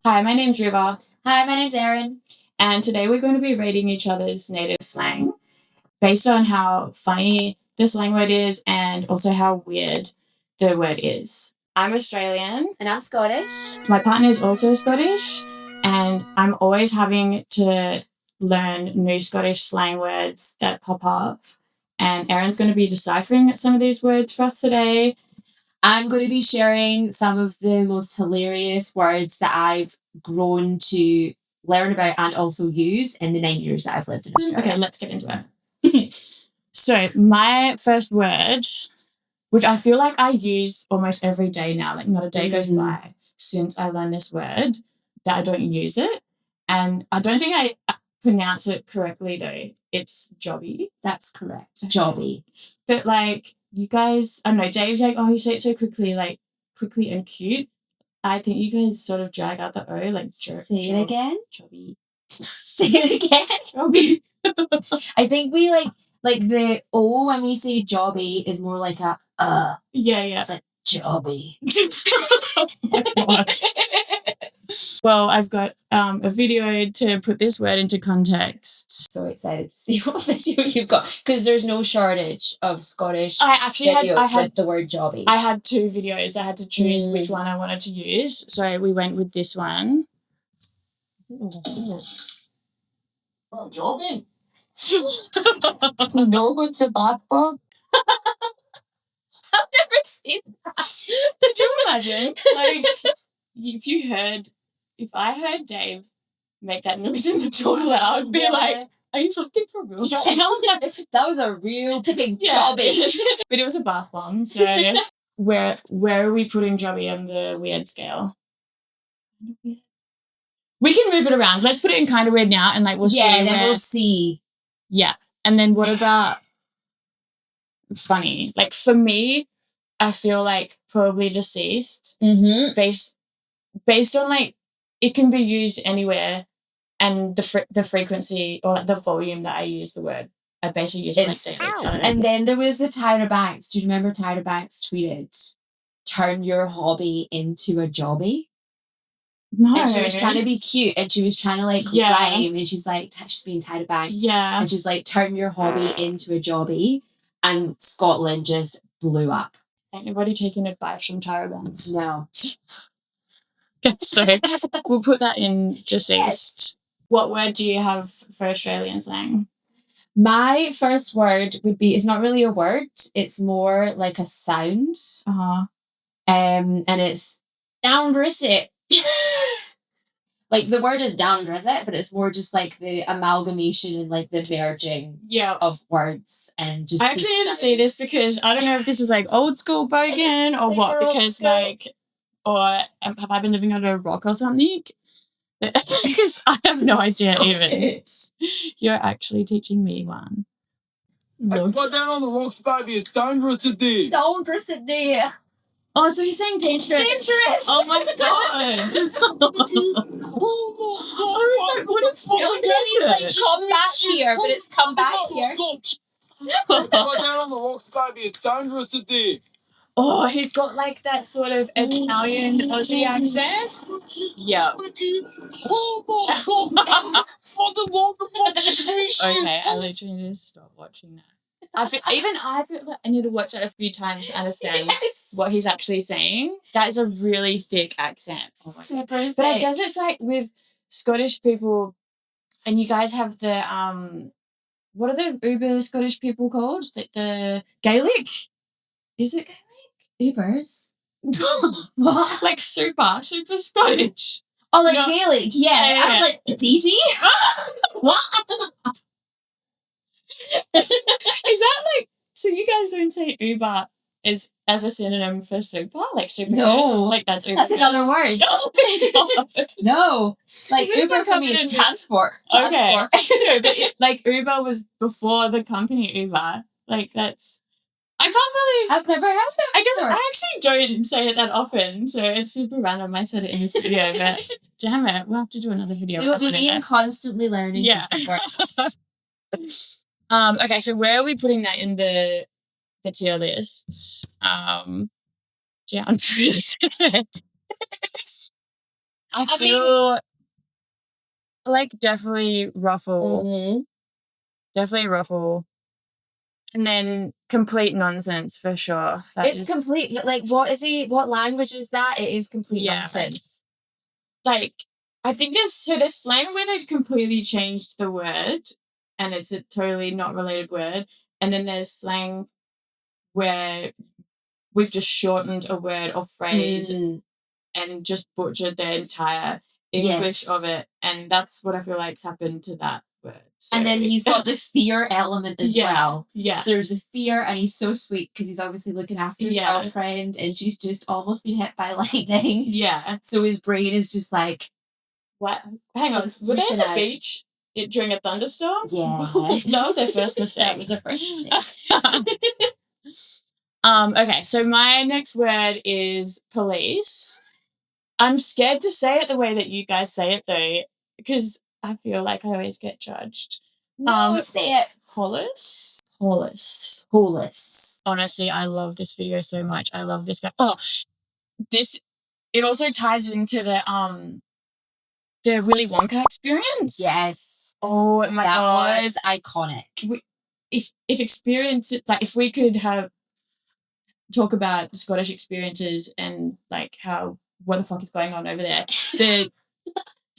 Hi, my name's Riva. Hi, my name's Erin. And today we're going to be rating each other's native slang based on how funny the slang word is and also how weird the word is. I'm Australian. And I'm Scottish. My partner is also Scottish, and I'm always having to learn new Scottish slang words that pop up. And Erin's going to be deciphering some of these words for us today. I'm going to be sharing some of the most hilarious words that I've grown to learn about and also use in the 9 years that I've lived in Australia. Okay, let's get into it. So my first word, which I feel like I use almost every day now, like not a day goes by since I learned this word that I don't use it. And I don't think I pronounce it correctly though. It's Jobby. That's correct. Jobby. But like you guys, I don't know, Dave's like, oh, you say it so quickly, like quickly and cute. I think you guys sort of drag out the O, like say it again. Jobby. Say it again. Jobby. I think we like the O when we say Jobby is more like a Yeah. It's like Jobby. Oh my God. Well, I've got a video to put this word into context. So excited to see what video you've got because there's no shortage of Scottish I actually videos had with the word Jobby. I had two videos. I had to choose which one I wanted to use. So we went with this one. Oh, Jobby? No, it's a bad bug. I've never seen that. Could you imagine? Like, if I heard Dave make that noise in the toilet, I'd be like, are you fucking for real? That was a real big Jobby. But it was a bath bomb, so where are we putting Jobby on the weird scale? We can move it around. Let's put it in kind of weird now and like we'll see. Yeah, and then we'll see. Yeah. And then what about funny? Like for me, I feel like probably deceased. Based on like it can be used anywhere, and the frequency or like the volume that I use the word, I basically use it like daily. And then there was the Tyra Banks. Do you remember Tyra Banks tweeted, "Turn your hobby into a jobby"? No. And she was trying to be cute and she was trying to like rhyme and she's like, she's being Tyra Banks. Yeah. And she's like, turn your hobby into a jobby. And Scotland just blew up. Ain't nobody taking advice from Tyra Banks. No. So we'll put that in deceased. Yes. What word do you have for Australian slang? My first word would be, it's not really a word, it's more like a sound. And it's down it. Like the word is down it, but it's more just like the amalgamation and like the merging of words and just. I actually need to say this because I don't know if this is like old school bogan or what, because like, or have I been living under a rock or something? Because I have no idea even. You're actually teaching me one. I got down on the rocks, baby. It's dangerous in there. Dangerous in there. Oh, so he's saying dangerous. Dangerous. Oh my God. I was like, what if he's like, come back here, but it's come back here. I got down on the rocks, baby. It's dangerous in there. Oh, he's got like that sort of Italian Aussie accent. Yeah. Okay, I literally need to stop watching that. I feel like I need to watch it a few times to understand what he's actually saying. That is a really thick accent. Super thick. But I guess it's like with Scottish people, and you guys have the what are the uber Scottish people called? The Gaelic? Is it Gaelic? Ubers? What? Like super Scottish. Oh, like Gaelic? Yeah. I was like, DD? What? Is that like, so you guys don't say Uber as a synonym for super? Like super? No. Like that's Uber. That's another word. No. Like Uber for me is transport. Okay. No, but like Uber was before the company Uber. Like that's, I can't believe. I've never heard that. I guess I actually don't say it that often, so it's super random. I said it in this video, but damn it, we'll have to do another video. So we'll be constantly learning. Yeah. Okay, so where are we putting that in the tier list? Yeah, I'm I feel like definitely ruffle. Mm-hmm. Definitely ruffle. And then complete nonsense for sure. It's complete. Like, what language is that? It is complete nonsense. Like, I think there's slang where they've completely changed the word and it's a totally not related word. And then there's slang where we've just shortened a word or phrase and just butchered the entire English of it. And that's what I feel like's happened to that word. So. And then he's got the fear element as well. Yeah. So there's the fear, and he's so sweet because he's obviously looking after his girlfriend, and she's just almost been hit by lightning. Yeah. So his brain is just like, what? Hang on. Were they at the beach during a thunderstorm? Yeah. That was our first mistake. That was our first mistake. Okay, so my next word is police. I'm scared to say it the way that you guys say it though, because I feel like I always get judged. No, say it. Police. Honestly, I love this video so much. I love this guy. It also ties into the Willy Wonka experience. Yes. Oh my God. That was iconic. If experience, like if we could talk about Scottish experiences and like what the fuck is going on over there.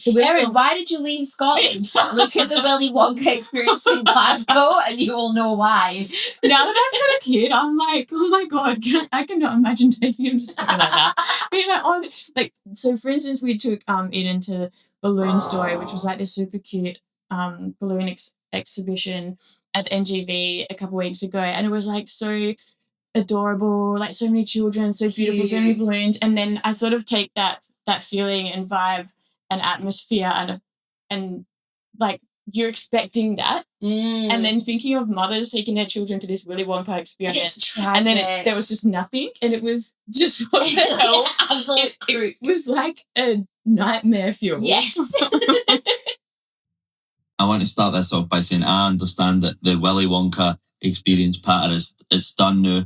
Erin, why did you leave Scotland? Look at the Willy Wonka experience in Glasgow and you will know why. Now that I've got a kid, I'm like, oh my God, I cannot imagine taking him to something like that. Being like, so for instance, we took Eden to Balloon Story, which was like this super cute balloon exhibition at the NGV a couple of weeks ago, and it was like so adorable, like so many children, so beautiful, so many balloons, and then I sort of take that feeling and vibe and atmosphere and like you're expecting that and then thinking of mothers taking their children to this Willy Wonka experience and then there was just nothing and it was just what the hell. It was like a nightmare fuel. Yes. I want to start this off by saying I understand that the Willy Wonka experience pattern is done now.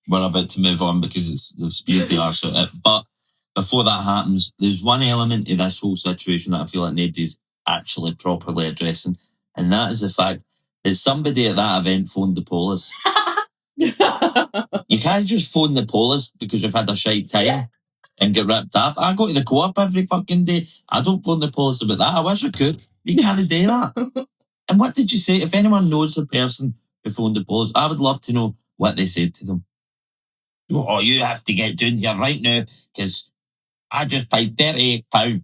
We're about to move on because they've speared the arse out of it. But before that happens, there's one element of this whole situation that I feel like nobody's actually properly addressing, and that is the fact that somebody at that event phoned the police. You can't just phone the police because you've had a shite time and get ripped off. I go to the co-op every fucking day. I don't phone the police about that. I wish I could. You can't do that. And what did you say? If anyone knows the person who phoned the police, I would love to know what they said to them. Oh, you have to get down here right now because I just paid £38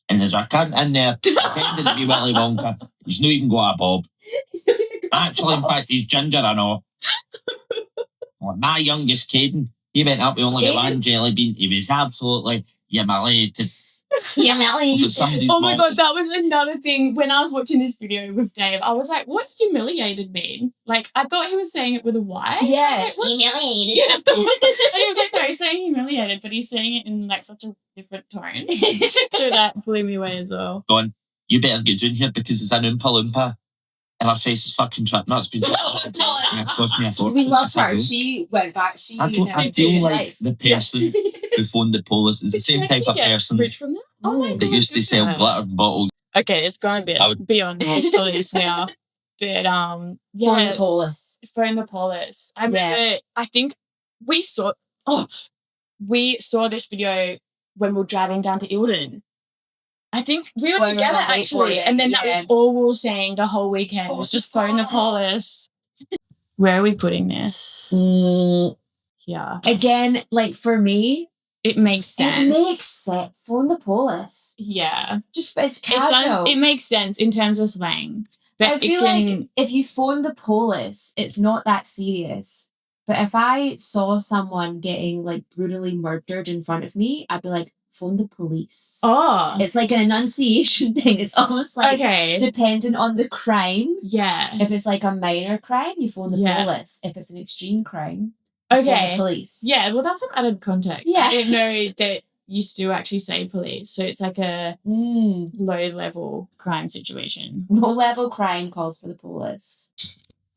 and there's a cunt in there pretending to be Willy Wonka. He's not even got a bob. Actually, in fact, he's ginger, I know. Well, my youngest, Caden, he went up with only one jelly bean. He was absolutely humiliated. Oh my God, that was another thing. When I was watching this video with Dave, I was like, what's humiliated mean? Like, I thought he was saying it with a Y. Yeah, like, humiliated. Yeah. And he was like, no, he's saying humiliated, but he's saying it in like such a different tone. So that blew me away as well. Go on, you better get down here because it's an Oompa Loompa. And her face is fucking trapped. No, it's been cost me a fortune. We love her. She went back. I feel like the person who phoned the police is the same type of person rich from that? that used to sell glitter bottles. Okay, it's going to be on the police now. But phone the police. Phone the police. I remember. I think we saw this video when we were driving down to Ilden. I think we were together actually, and then that was all we were saying the whole weekend was just phone the police. Where are we putting this? Yeah. Again, like for me, it makes sense. Phone the police. Yeah. Just it's casual. It makes sense in terms of slang. But I feel like if you phone the police, it's not that serious. But if I saw someone getting like brutally murdered in front of me, I'd be like, phone the police. Oh. It's like an enunciation thing. It's almost like dependent on the crime. Yeah. If it's like a minor crime, you phone the police. If it's an extreme crime, you phone the police. Yeah, well that's some added context. Yeah. I didn't know that you still actually say police. So it's like a low level crime situation. Low level crime calls for the police.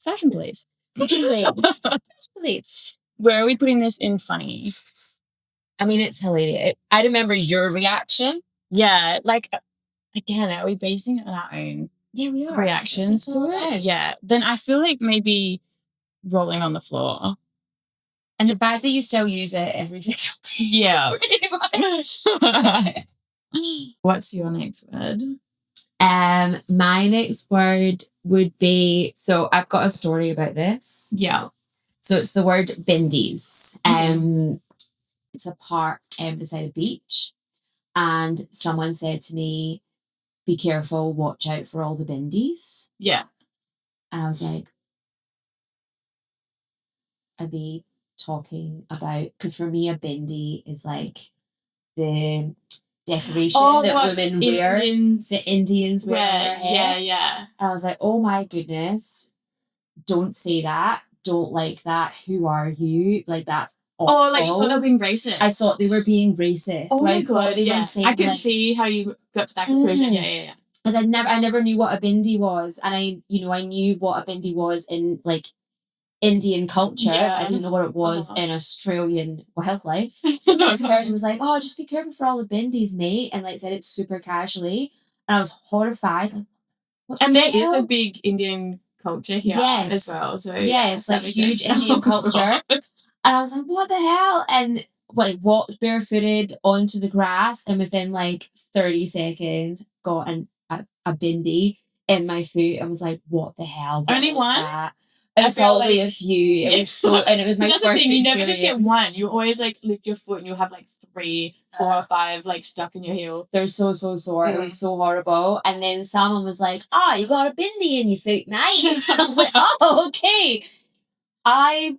Fashion police. Police. Where are we putting this in funny? I mean, it's hilarious. I remember your reaction Yeah, like, again, are we basing it on our own we are. reactions to it? Yeah. Then I feel like maybe rolling on the floor. And the fact that you still use it every single day. Yeah. Pretty much. What's your next word? My next word would be, so I've got a story about this. Yeah. So it's the word Bindies. It's a park beside a beach. And someone said to me, be careful, watch out for all the Bindies. Yeah. And I was like, are they talking about, because for me a bindi is like the decoration that women wear, the Indians wear on their head. Yeah. And I was like, oh my goodness, don't say that, don't like that, who are you? Like, that's awful. Oh, like you thought they were being racist. I thought they were being racist. Oh so my God, yeah. I could see how you got to that conclusion. Yeah. Because I never knew what a bindi was, and I knew what a bindi was in like Indian culture. I didn't know what it was in Australian wildlife. This person was like, oh, just be careful for all the Bindies, mate, and like said it super casually, and I was horrified. Like, and there is a big Indian culture here as well. So yes, like huge Indian culture. And I was like, what the hell? And like walked barefooted onto the grass, and within like 30 seconds got a bindi in my foot. I was like, what the hell? Only one? That? It was probably a few. It was so, and it was my first thing. You never just get one. You always like lift your foot, and you'll have like 3, 4, or 5 like stuck in your heel. They're so sore. It was so horrible. And then someone was like, you got a bindi in your foot, mate. I was like, oh, okay. I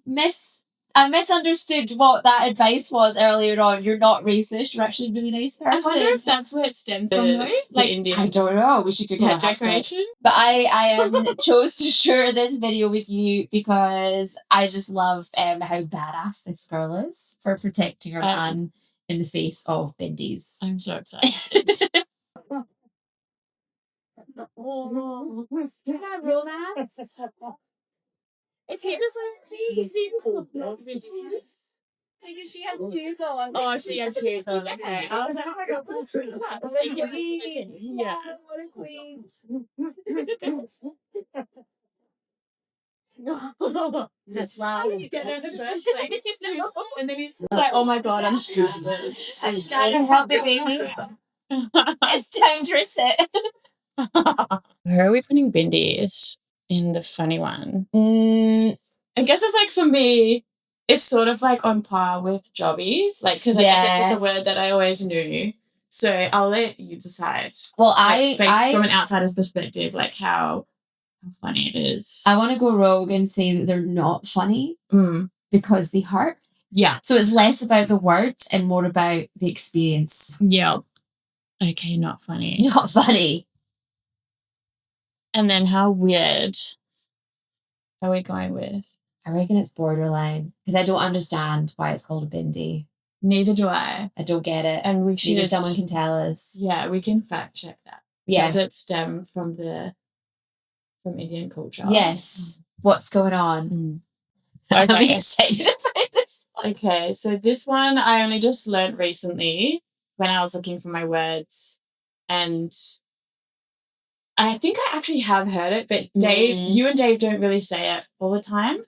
misunderstood what that advice was earlier on. You're not racist. You're actually a really nice person. I wonder if that's where it stemmed from, though. Like Indian. I don't know. We should Google head decoration. But I chose to share this video with you because I just love how badass this girl is for protecting her man in the face of Bindies. I'm so excited. Romance. Is he just like, is he just Because she had shoes on. Oh, she had shoes on. Okay. I was like, oh my God, what a queen. Yeah. What a queen. That's loud. How did you get there in the first place? And then he's just like, oh my God, I'm stranded. I'm stranded. Help me, baby. It's time to reset. Where are we putting Bindies in the funny one? I guess it's like, for me, it's sort of like on par with Jobbies, like, because I guess it's just a word that I always knew. So I'll let you decide. Well, based from an outsider's perspective, like how funny it is. I want to go rogue and say that they're not funny because they hurt. Yeah. So it's less about the word and more about the experience. Yeah. Okay, not funny. Not funny. And then how weird are we going with? I reckon it's borderline because I don't understand why it's called a bindi. Neither do I. I don't get it. And maybe someone can tell us. Yeah, we can fact check that. Yeah. Does it stem from Indian culture? Yes. What's going on? Okay. I'm excited about this one. Okay, so this one I only just learned recently when I was looking for my words, and I think I actually have heard it, but Dave, you and Dave don't really say it all the time.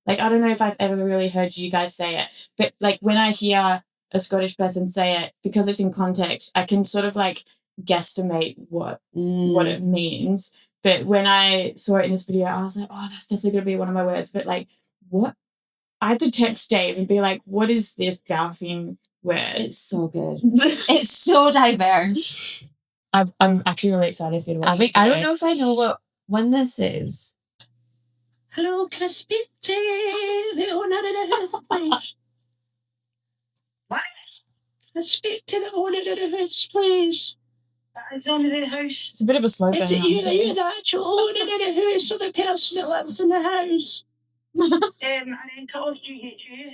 Like, I don't know if I've ever really heard you guys say it, but like when I hear a Scottish person say it, because it's in context, I can sort of like guesstimate what it means. But when I saw it in this video, I was like, oh, that's definitely going to be one of my words. But like, what? I had to text Dave and be like, what is this Bowfin word? It's so good. It's so diverse. I'm actually really excited for you to watch it. I don't know if I know what one this is. Hello, can I speak to the owner of the house, please? What? Can I speak to the owner of the house, please? It's owner of the house. It's a bit of a slow burn. Is it you? Are you the actual owner of the house or the person that lives in the house? I didn't told you, you.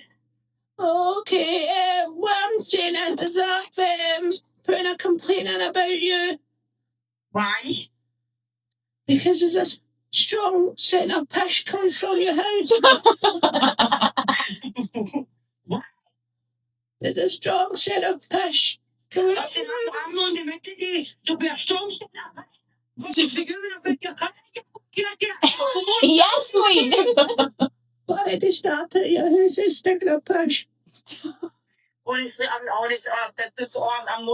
Okay, what I'm saying is that putting a complaint in about you. Why? Because there's a strong scent of pish comes from your house. What? There's a strong scent of pish I said, I'm not even today to be a strong step. Yes, Queen. But I just start at you. Who's this sticker push? Honestly, I'm honest. That's all. I'm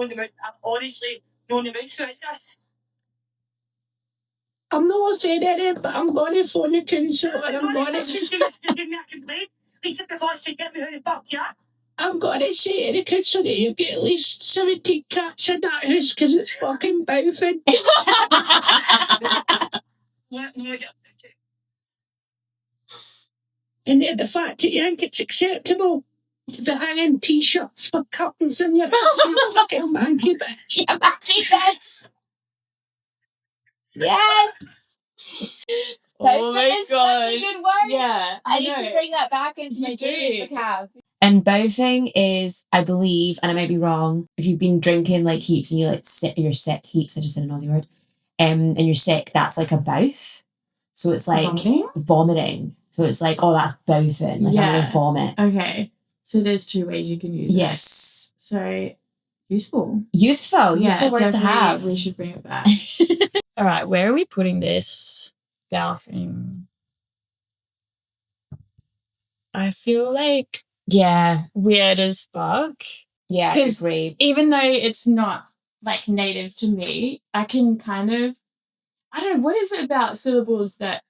honestly not even this. I'm not saying anything, but I'm going to phone the council and I'm going to say I'm going to say to the council that you get at least 17 cats in that house because it's fucking Bowfin. And then the fact that you think it's acceptable to be hanging t-shirts for curtains in your house, you fucking manky bitch. You manky bitch. Yes. Oh my Bowfin is God. such a good word. Yeah, I need to bring that back into my daily do. vocab. And bowfing is, I believe, and I might be wrong, if you've been drinking like heaps and you're sick heaps, I just said another word, and you're sick, that's like a bowf. So it's like vomiting. So it's like, oh, that's bowfin. Like I'm going to vomit. Okay. So there's two ways you can use it. Yes. So useful. Useful word to have. We should bring it back. All right, where are we putting this Bowfin? I feel like weird as fuck. Yeah, I agree. Even though it's not like native to me, I can kind of, I don't know, what is it about syllables that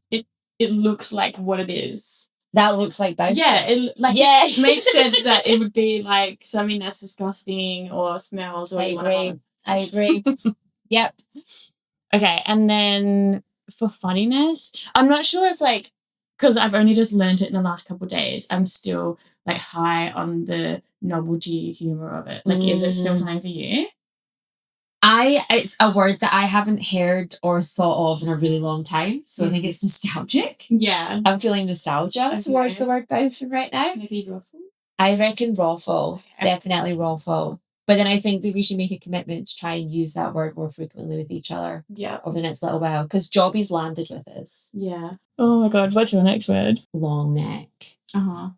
it looks like what it is? That looks like both. Yeah, it makes sense that it would be like something that's disgusting or smells. Or I agree. Yep. Okay, and then for funniness, I'm not sure if because I've only just learned it in the last couple of days, I'm still like high on the novelty humor of it. Like, is it still funny for you? It's a word that I haven't heard or thought of in a really long time. So I think it's nostalgic. Yeah. I'm feeling nostalgia towards the word Bowfin right now. Maybe ruffle? I reckon raffle. Okay. Definitely raffle. But then I think that we should make a commitment to try and use that word more frequently with each other. Yeah. Over the next little while. Because Jobby's landed with us. Yeah. Oh my God, what's your next word? Long neck. Uh-huh.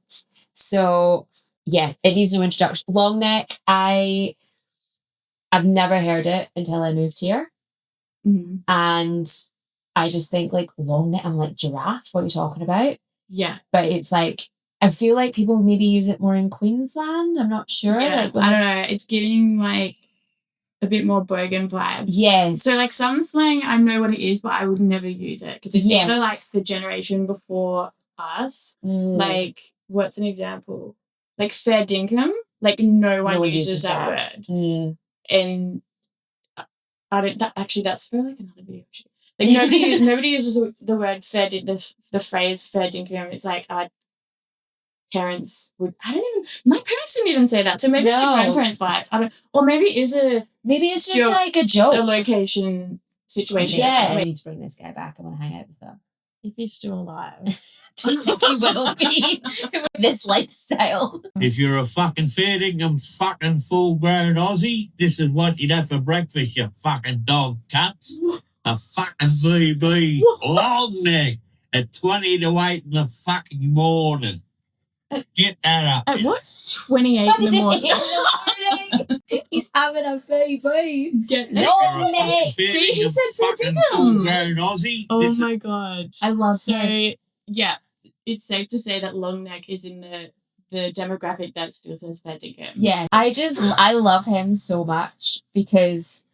So, yeah, it needs no introduction. Long neck, I've never heard it until I moved here. Mm-hmm. And I just think like long neck, I'm like giraffe, what are you talking about? Yeah. But it's like, I feel like people maybe use it more in Queensland. I'm not sure. Yeah, like I don't know. It's giving like a bit more bogan vibes. Yes. So like some slang, I know what it is, but I would never use it. Because it's either like the generation before us. Like, what's an example? Like fair dinkum. Like no one uses that word. And I don't. That's for like another video. Like nobody uses the word fair. The phrase fair dinkum. It's like our parents would. I don't even. My parents didn't even say that. So maybe it's the grandparents' vibes. I don't. Or maybe it's just like a joke, a location situation. Yeah, I need to bring this guy back. I want to hang out with him if he's still alive. Do you think he will be with this lifestyle? If you're a fucking fair dinkum fucking full-grown Aussie, this is what you'd have for breakfast, you fucking dog cunts. A fucking BB long neck at 20 to 8 in the fucking morning. Get that up. At what? 28 in the morning. He's having a BB. Get long neck. See, he said fucking full-grown Aussie. Oh my God. I love it. Yeah. It's safe to say that long neck is in the demographic that still says fair dinkum. Yeah, I love him so much because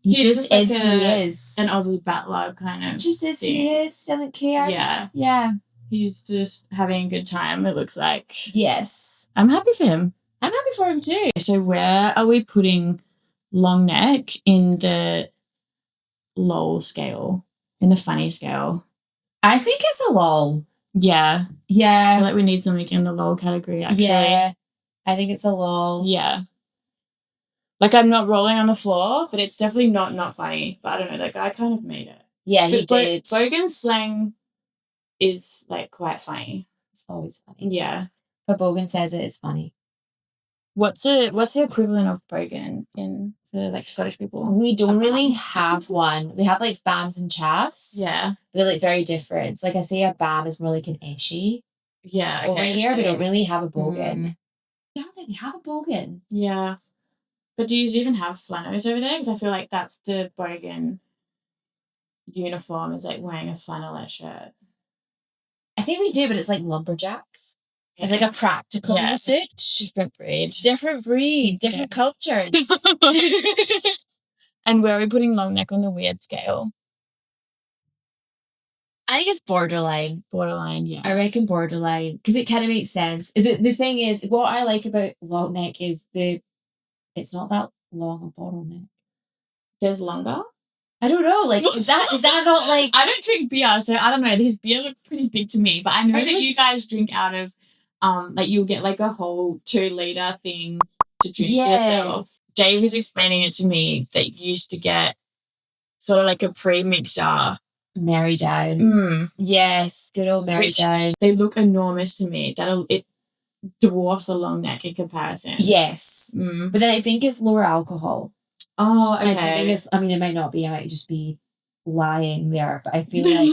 he just is who he is. An Aussie battler kind of. Just is who he is. Doesn't care. Yeah. Yeah. He's just having a good time, it looks like. Yes. I'm happy for him. I'm happy for him too. So where are we putting long neck in the lol scale? In the funny scale? I think it's a lol. Yeah. Yeah. I feel like we need something in the lol category, actually. Yeah. I think it's a lol. Yeah. Like, I'm not rolling on the floor, but it's definitely not funny. But I don't know, that guy kind of made it. Yeah, he did. Bogan slang is, like, quite funny. It's always funny. Yeah. But Bogan says it is funny. What's the equivalent of bogan for like Scottish people? We don't really have one. We have like bams and chaffs. Yeah. They're like very different. So like I say a bam is more like an eshy. Yeah. Okay, over here we don't really have a bogan. I don't think we have a bogan. Yeah. But do you even have flannels over there? Because I feel like that's the bogan uniform, is like wearing a flannelette shirt. I think we do, but it's like lumberjacks. Yeah. It's like a practical usage. Different breed. Different cultures. And where are we putting long neck on the weird scale? I think it's borderline. Borderline, yeah. I reckon borderline, because it kind of makes sense. The thing is, what I like about long neck is it's not that long a bottleneck. There's longer? I don't know. Like, is that not like... I don't drink beer, so I don't know. His beer looked pretty big to me, but I know that you guys drink out of, like, you'll get like a whole 2-liter thing to drink yourself. Dave was explaining it to me that you used to get sort of like a pre-mixer. Mary Down. Yes, good old Mary Down. They look enormous to me. It dwarfs a long neck in comparison. Yes. But then I think it's lower alcohol. Oh, okay. I think it might not be. I might just be lying there. But I feel like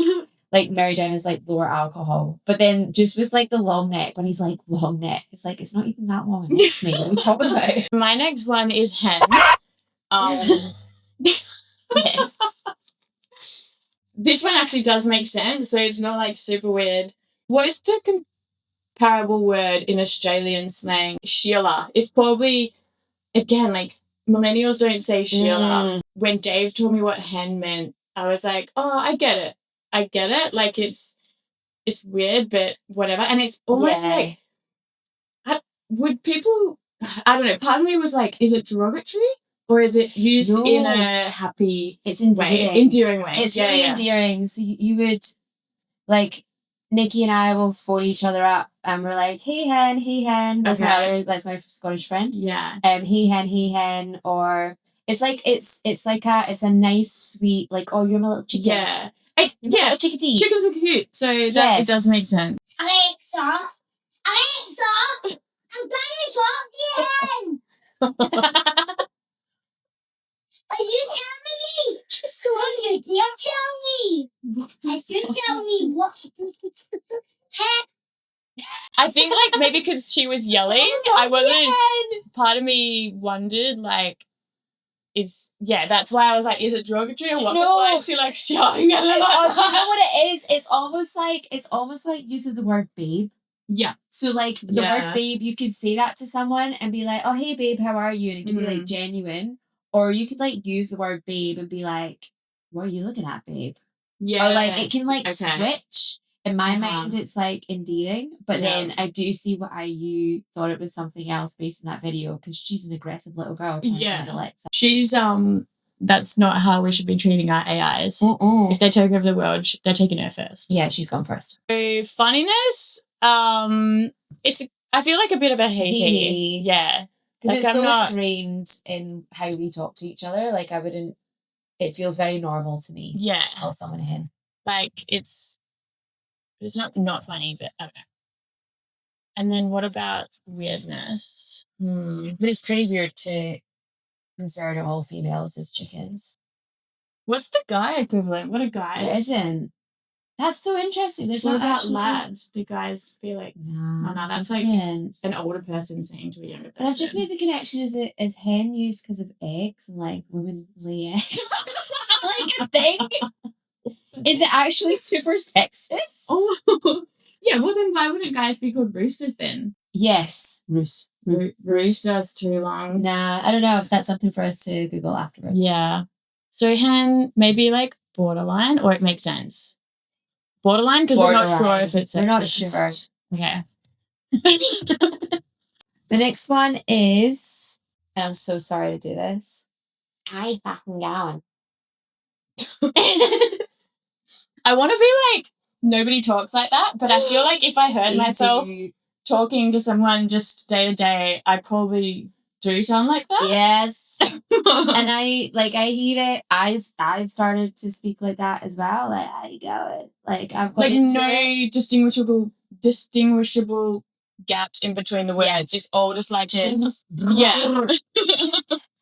like Mary Down is like lower alcohol. But then just with like the long neck, when he's like long neck, it's like it's not even that long a neck to me. What are we talking about? My next one is hen. Yes. This one actually does make sense, so it's not like super weird. What is the comparable word in Australian slang? Sheila. It's probably, again, like millennials don't say Sheila. When Dave told me what hen meant, I was like, oh, I get it. Like it's weird, but whatever. And it's almost like, would people, I don't know, part of me was like, is it derogatory? Or is it used in a happy endearing way? It's really endearing. So you would, like, Nikki and I will phone each other up and we're like, hey hen. That's my Scottish friend. Yeah. Hey hen. Or it's a nice, sweet, like, oh, you're my little chicken. Yeah. Little chickadee. Chickens are cute. So that it does make sense. Alexa, I'm trying to talk again. Are you telling me? So you tell me. If you tell me what I think like maybe because she was yelling, part of me wondered like, that's why I was like, is it derogatory or what? No. Why is she like shouting at her? Do you know what it is? It's almost like use of the word babe. Yeah. So like the word babe, you could say that to someone and be like, oh hey babe, how are you? And it could be like genuine. Or you could like use the word babe and be like, what are you looking at, babe? Yeah. Or like it can like switch. In my mind, it's like endearing, but then I do see why you thought it was something else based on that video because she's an aggressive little girl. Alexa. She's that's not how we should be treating our AIs. If they take over the world, they're taking her first. Yeah, she's gone first. So funniness, I feel like a bit of a hey. Yeah. Because it's so ingrained in how we talk to each other. Like it feels very normal to me. Yeah. To call someone a hen. Like it's not funny, but I don't know. And then what about weirdness? But it's pretty weird to refer to all females as chickens. What's the guy equivalent? What are guys? There isn't. That's so interesting. There's what about lads? Do guys feel like no, that's different. Like an older person saying to a younger person. But I've just made the connection is hen used because of eggs and like women lay eggs. Is that like a thing? Is it actually super sexist? Oh yeah, well then why wouldn't guys be called roosters then? Yes. Rooster's too long. Nah, I don't know if that's something for us to Google afterwards. Yeah. So hen maybe like borderline or it makes sense. Borderline because we're not sure if it's sexist. We're not sure. Okay. The next one is, and I'm so sorry to do this, I fucking going. I want to be like, nobody talks like that, but I feel like if I heard myself talking to someone just day to day, I'd probably do sound like that. Yes. And I hear it. I've started to speak like that as well. Like, how you going? Like, I've got like no distinguishable gaps in between the words. Yeah. It's all just like this. Yeah.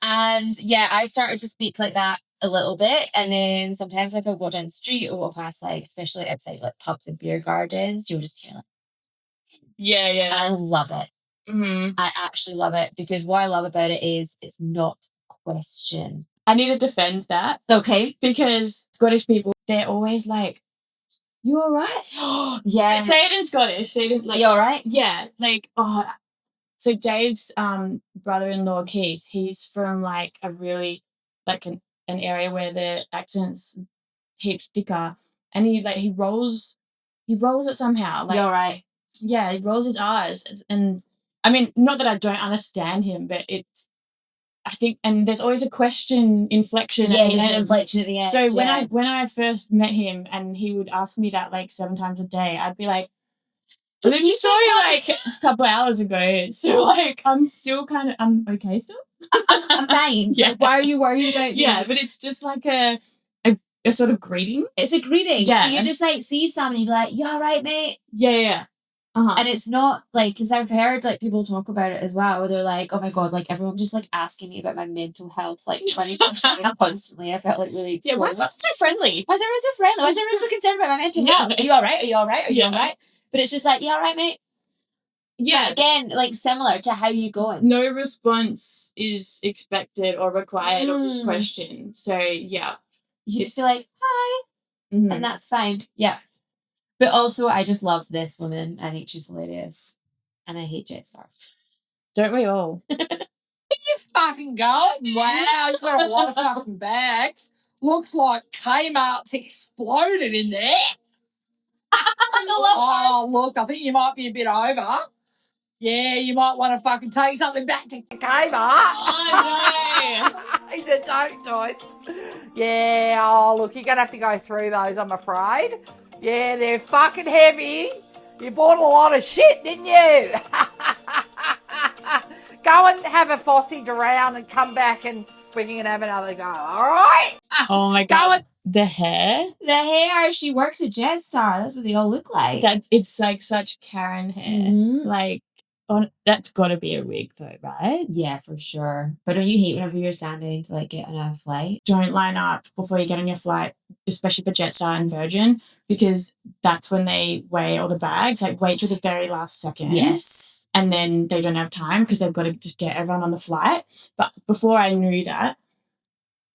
And yeah, I started to speak like that a little bit, and then sometimes like I'll go down the street or walk past like, especially outside like pubs and beer gardens, you'll just hear like, yeah. I love it. I actually love it because what I love about it is it's not a question. I need to defend that. Okay. Because Scottish people, they're always like, you all right? Yeah. Say it in Scottish. Say it in, like, you all right? Yeah. Like, so Dave's brother-in-law, Keith, he's from like a really, like an area where the accent's heaps thicker. And he rolls it somehow. Like, you all right? Yeah, he rolls his R's. And I mean, not that I don't understand him, but it's, I think, and there's always a question inflection. Yeah, there's an inflection at the end. So when I first met him and he would ask me that like 7 times a day, I'd be like, "Did you saw you like a couple of hours ago?" So like I'm still I'm okay still. I'm fine. Yeah. Like, why are you worried about me? Yeah, but it's just like a sort of greeting. It's a greeting. Yeah. So you just like see someone, you'd be like, "You all right, mate?" Yeah. And it's not like, because I've heard like people talk about it as well, where they're like, "Oh my god, like everyone's just like asking me about my mental health like 24/7 constantly." I felt like really exposed. Yeah, why is that so friendly? Why is everyone so friendly? Why is everyone so concerned about my mental health? Are you all right? Are you all right? Are you all right? But it's just like, "You all right, mate?" Yeah. But again, like similar to how you going. No response is expected or required of this question. So yeah. You just be like, "Hi." And that's fine. Yeah. But also, I just love this woman. I think she's hilarious. And I hate Jetstar. Don't we all? You fucking going? Wow, you've got a lot of fucking bags. Looks like Kmart's exploded in there. Oh, look, I think you might be a bit over. Yeah, you might want to fucking take something back to Kmart. Oh, no. He said, "Don't, Joyce." Yeah, oh, look, you're going to have to go through those, I'm afraid. Yeah, they're fucking heavy. You bought a lot of shit, didn't you? Go and have a fossage around and come back and we can have another go, all right? Oh my god. The hair? The hair, she works at Jetstar. That's what they all look like. It's like such Karen hair. Like, that's got to be a wig though, right? Yeah, for sure. But don't you hate whenever you're standing to like get on a flight? Don't line up before you get on your flight, especially for Jetstar and Virgin, because that's when they weigh all the bags. Like, wait till the very last second. Yes. And then they don't have time because they've got to just get everyone on the flight. But before I knew that,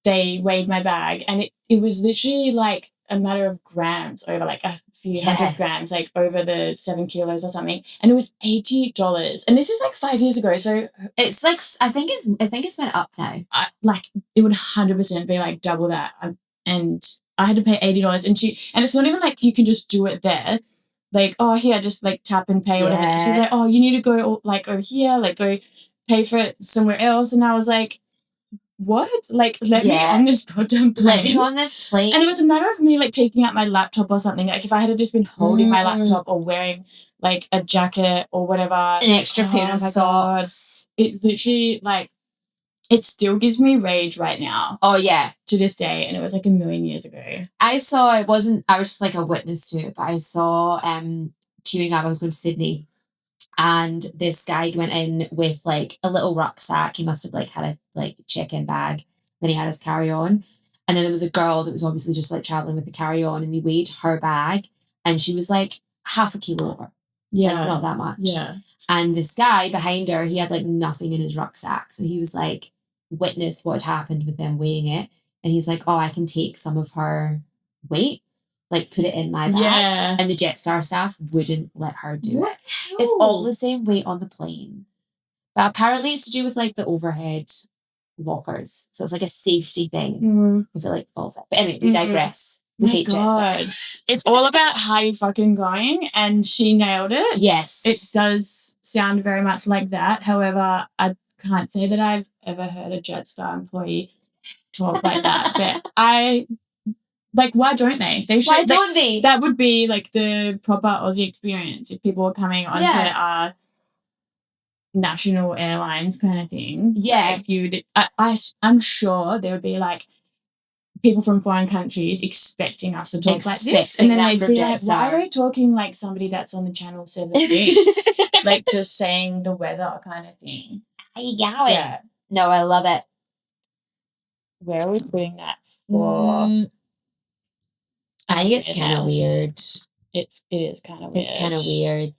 they weighed my bag and it was literally like a matter of grams over like a few hundred grams, like over the 7 kilos or something. And it was $80. And this is like 5 years ago. So it's like, I think it's went up now. Like it would 100% be like double that. And I had to pay $80 and it's not even like you can just do it there. Like, oh, here, just like tap and pay or whatever. And she was like, oh, you need to go like over here, like go pay for it somewhere else. And I was like, what? Like, let me on this goddamn plane. Let me on this plane. And it was a matter of me like taking out my laptop or something. Like if I had just been holding my laptop or wearing like a jacket or whatever. An extra pair of socks. It's literally like, it still gives me rage right now. Oh yeah. To this day. And it was like a million years ago. I was just like a witness to it, but I saw queuing up, I was going to Sydney. And this guy went in with like a little rucksack. He must have like had a like check-in bag. Then he had his carry-on. And then there was a girl that was obviously just like traveling with the carry-on, and he weighed her bag and she was like half a kilo over. Yeah. Like, not that much. Yeah. And this guy behind her, he had like nothing in his rucksack. So he was like, witnessed what had happened with them weighing it. And he's like, oh, I can take some of her weight, like put it in my bag. Yeah. And the Jetstar staff wouldn't let her do What? it. It's all the same weight on the plane. But apparently it's to do with like the overhead lockers. So it's like a safety thing if it like falls out. But anyway, we digress. We hate Jetstar. It's all about how you're fucking going, and she nailed it. Yes. It does sound very much like that. However, I can't say that I've ever heard a Jetstar employee talk like that. But why don't they? They should. Why don't they? That would be like the proper Aussie experience if people were coming onto our national airlines kind of thing. Yeah. Like I'm sure there would be like people from foreign countries expecting us to talk like this. And then they'd be like, why are they talking like somebody that's on the Channel 7 News? Like just saying the weather kind of thing. How you going? Yeah. No, I love it. Where are we putting that for? I think it's kind of weird. It is kind of weird. It's kind of weird.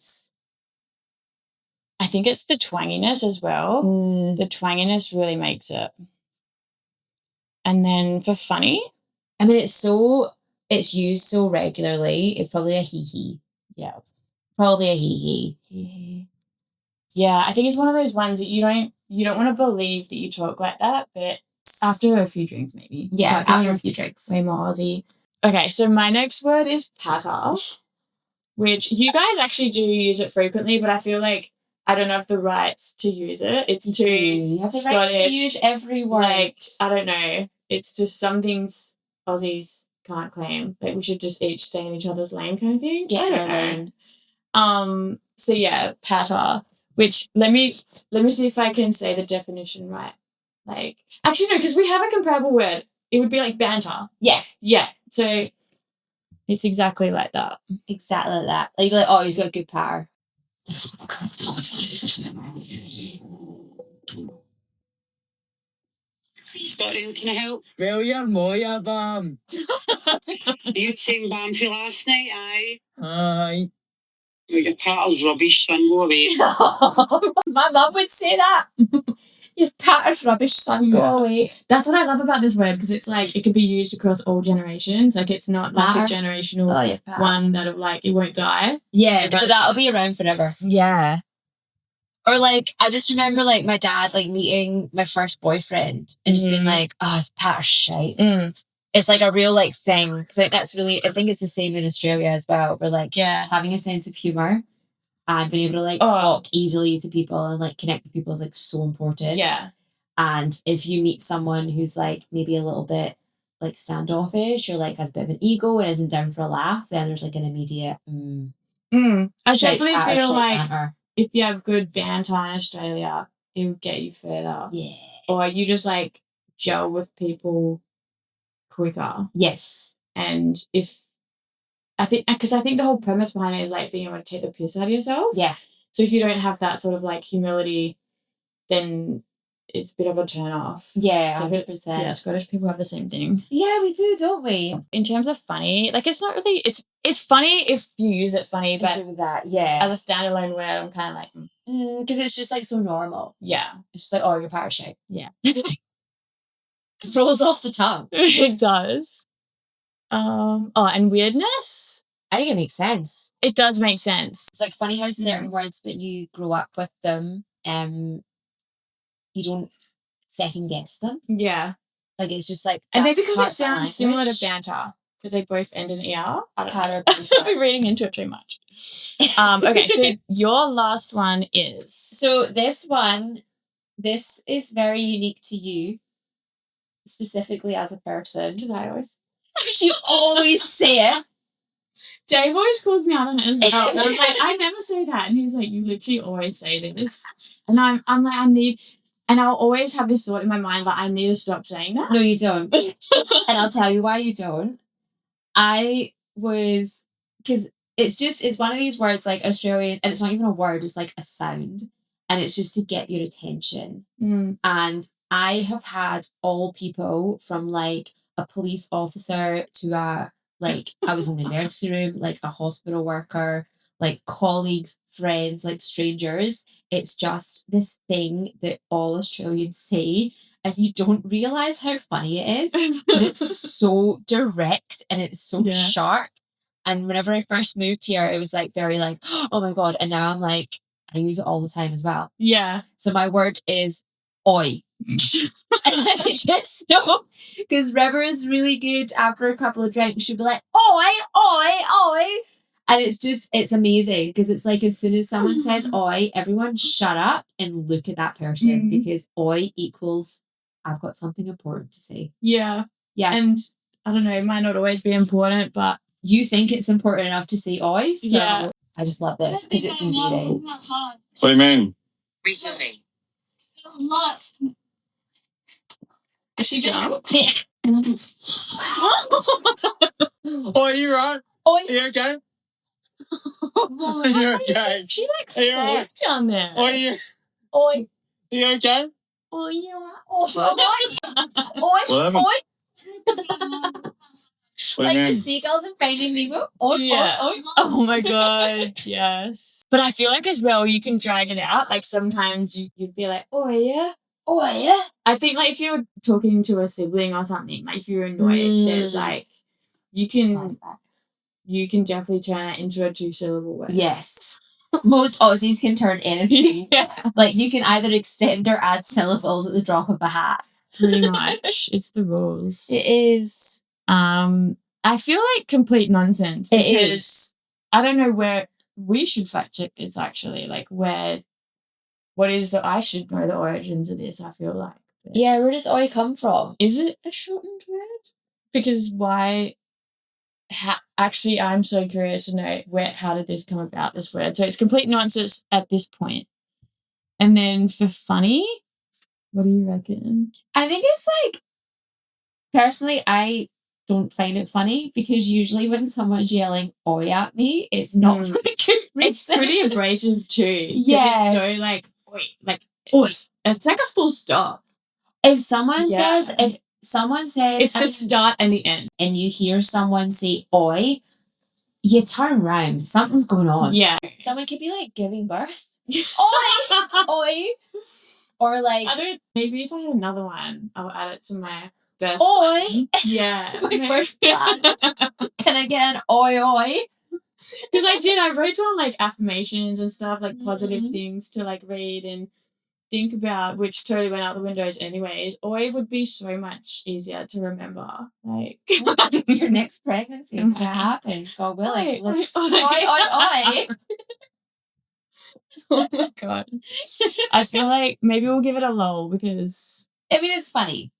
I think it's the twanginess as well. The twanginess really makes it. And then for funny, I mean, it's used so regularly. It's probably a hee-hee. Yeah. Probably a hee-hee. Yeah, I think it's one of those ones that you don't want to believe that you talk like that, but after a few drinks maybe. Yeah, after a few drinks. Way more Aussie. Okay, so my next word is patter, which you guys actually do use it frequently, but I feel like I don't have the rights to use it. It's too you have the Scottish. rights to use every word. Like, I don't know. It's just some things Aussies can't claim. Like, we should just each stay in each other's lane kind of thing. Yeah, I don't know. So yeah, patter. Which let me see if I can say the definition right. Like, actually no, because we have a comparable word. It would be like banter. Yeah. So it's exactly like that. Exactly like that. Like, you'd be like, oh, he's got good power. Scotland, can I help? Spell your moya, bam. You seen Banter last night, aye? Aye. Well, your patter's rubbish, son, go away. My mum would say that. Your patter's rubbish, son, go away. That's what I love about this word, because it's like it could be used across all generations. Like, it's not like a generational one that'll like, it won't die. Yeah, but that'll be around forever. Yeah. Or like, I just remember like my dad like meeting my first boyfriend and just being like, oh, it's patter's shite. It's like a real like thing. Because like that's really, I think it's the same in Australia as well. We're like having a sense of humour and being able to like talk easily to people and like connect with people is like so important. Yeah. And if you meet someone who's like maybe a little bit like standoffish or like has a bit of an ego and isn't down for a laugh, then there's like an immediate I definitely feel like banter. If you have good banter in Australia, it will get you further. Yeah. Or you just like gel with people quicker. Yes. And I think the whole premise behind it is like being able to take the piss out of yourself. Yeah. So if you don't have that sort of like humility, then it's a bit of a turn off. Yeah, so 100%. Yeah, Scottish people have the same thing. Yeah, we do, don't we? In terms of funny, like it's not really, it's funny if you use it funny, but with that, yeah. As a standalone word, I'm kind of like, because it's just like so normal. Yeah. It's just like, oh, you're power shape. Yeah. It rolls off the tongue. It does. And weirdness. I think it makes sense. It does make sense. It's like funny how certain words that you grow up with them, you don't second guess them. Yeah. Like it's just like, and maybe because it sounds similar to banter because they both end in ER. I don't know. I'm reading into it too much. Okay, so your last one is. So this is very unique to you, specifically as a person. Because I always. You always say it. Dave always calls me out on it as well. And I'm like, I never say that. And he's like, you literally always say this. And I'm like, and I'll always have this thought in my mind, like, I need to stop saying that. No, you don't. And I'll tell you why you don't. Because it's one of these words like Australian, and it's not even a word, it's like a sound. And it's just to get your attention. And I have had all people from like a police officer to I was in the emergency room, like a hospital worker, like colleagues, friends, like strangers. It's just this thing that all Australians say, and you don't realise how funny it is. But it's so direct and it's so sharp. And whenever I first moved here, it was like very like, oh my God. And now I'm like, I use it all the time as well. Yeah. So my word is oi. And I just know because River is really good after a couple of drinks. She'll be like, oi, oi, oi. And it's amazing because it's like as soon as someone says oi, everyone shut up and look at that person because oi equals I've got something important to say. Yeah. Yeah. And I don't know, it might not always be important, but you think it's important enough to say oi. So I just love this because it's endearing. What do you mean? Recently. Lots. Is she drunk? Yeah. Oh, are you right? Oi. Are you okay? Are you okay? She like Are you right? down there. Are you? Oi. Are you okay? Oi. Oi. Oi. Whatever. Oi. Like the seagulls in Finding Nemo. Oh my god, yes. But I feel like as well, you can drag it out. Like sometimes you'd be like, oh yeah. I think like if you're talking to a sibling or something, like if you're annoyed, there's like you can definitely turn that into a 2-syllable word. Yes. Most Aussies can turn anything. Yeah. Like you can either extend or add syllables at the drop of a hat. Pretty much. It's the rules. It is. I feel like complete nonsense because It is. I don't know where we should fact check this actually. Like I should know the origins of this, I feel like. But Yeah, where does oi come from? is it a shortened word? Because why? Actually, I'm so curious to know how did this come about, this word. So it's complete nonsense at this point. And then for funny, what do you reckon? I think it's like, personally, I don't find it funny because usually when someone's yelling oi at me, it's not for a good reason. It's pretty abrasive too. Yeah. It's so like, oi, like, oi. It's like a full stop. If someone says, It's the start and the end. and you hear someone say oi, you turn round. Something's going on. Yeah. Someone could be like giving birth. Oi! Oi! Or like, Maybe if I had another one, I'll add it to my birth. oi! plan. Yeah. My birth plan. Can I get an oi oi? Because I wrote down like affirmations and stuff, like positive things to like read and think about, which totally went out the windows anyways. Oi would be so much easier to remember. Like Your next pregnancy, if it happens, God willing. Oi, Let's oi, oi. oh my god. I feel like maybe we'll give it a lull because I mean, it's funny.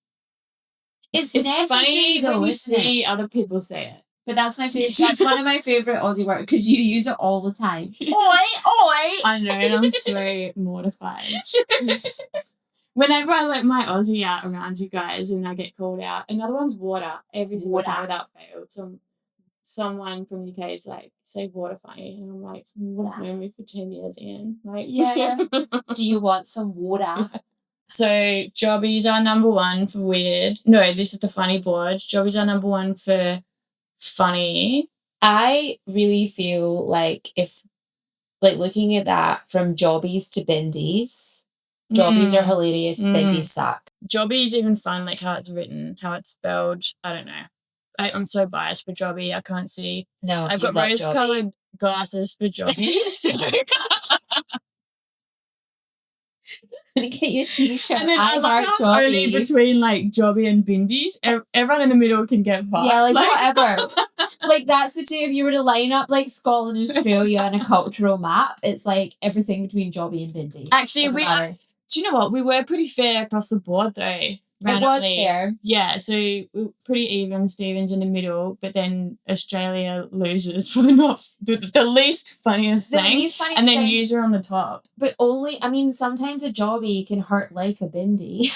It's funny necessary though, when you isn't it? see other people say it. But that's my favorite. That's one of my favorite Aussie words because you use it all the time. Oi, oi. I know, and I'm so mortified. 'Cause whenever I let my Aussie out around you guys and I get called out, another one's water. Every single time without fail. Someone from UK is like, say water funny. And I'm like, water. Known me for 10 years in. Like, Yeah. Do you want some water? So Jobby's our number one for weird. No, this is the funny board. Jobby's our number one for funny. I really feel like if, like, looking at that from Jobbies to Bindies, Jobbies are hilarious, Bindies suck. Jobby's even fun, like how it's written, how it's spelled. I don't know. I'm so biased for Jobby. I can't see. No, I've got rose-coloured glasses for Jobby. So. I'm gonna get you a t-shirt. And then I like how it's only between like Jobby and Bindies. Everyone in the middle can get vibes. Yeah, like whatever. Like that's the two. If you were to line up like Scotland and Australia on a cultural map, it's like everything between Jobby and Bindies. Actually, do you know what? We were pretty fair across the board though. It was fair. Yeah, so we were pretty even, Stevens in the middle, but then Australia loses for the least funniest thing. And then user on the top. But only, I mean, sometimes a Jobby can hurt like a Bindie.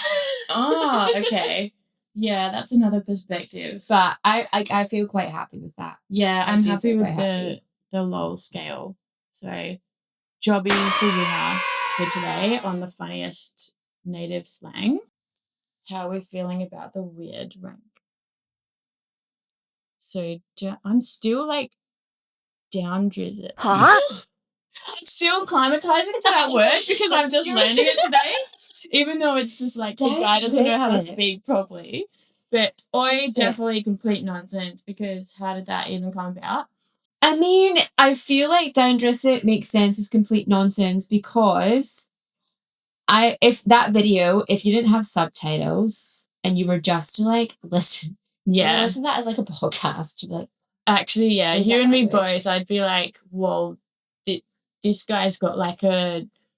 Oh, okay. Yeah, that's another perspective. But I feel quite happy with that. Yeah, I'm happy with the LOL scale. So Jobby is the winner for today on the funniest native slang. How we're feeling about the weird rank. So I'm still like down drizzle. Huh? I'm still climatizing to that word because I'm just learning it today. Even though it's just like the guy doesn't know how to speak properly. But oi, definitely complete nonsense because how did that even come about? I mean, I feel like down dressing makes sense as complete nonsense because if you didn't have subtitles and you were just to like listen to that as like a podcast, you'd be like, actually, yeah, you and me both, I'd be like, whoa, this guy's got like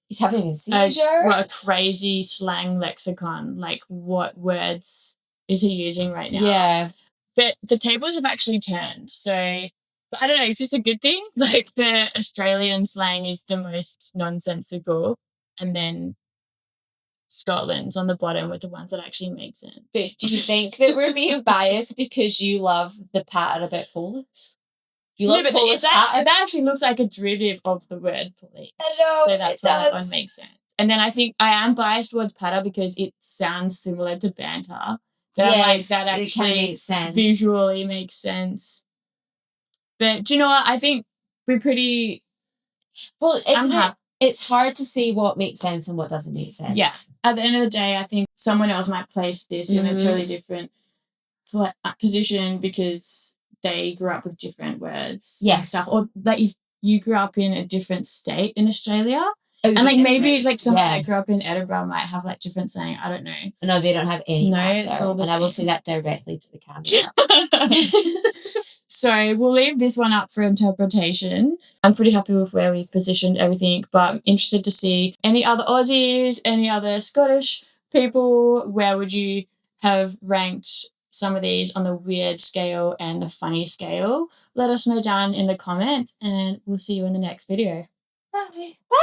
he's having a seizure. A crazy slang lexicon. Like, what words is he using right now? Yeah. But the tables have actually turned. So, I don't know, is this a good thing? Like, the Australian slang is the most nonsensical. And then Scotland's on the bottom with the ones that actually make sense. But do you think that we're being biased because you love the patter about police? You love police patter? That actually looks like a derivative of the word police. I know, so that's why that one makes sense. And then I think I am biased towards patter because it sounds similar to banter. that I'm like, Yes, that it kinda actually makes sense. visually makes sense. But do you know what? I think we're pretty. Well, it's hard to see what makes sense and what doesn't make sense. Yeah. At the end of the day, I think someone else might place this in a totally different position because they grew up with different words and stuff. Or that if you grew up in a different state in Australia, and like maybe like someone that grew up in Edinburgh might have like different saying. I don't know. No, they don't have any banter. It's all the and same. I will say that directly to the camera. So we'll leave this one up for interpretation. I'm pretty happy with where we've positioned everything, but I'm interested to see any other Aussies, any other Scottish people. Where would you have ranked some of these on the weird scale and the funny scale? Let us know down in the comments, and we'll see you in the next video. Bye. Bye.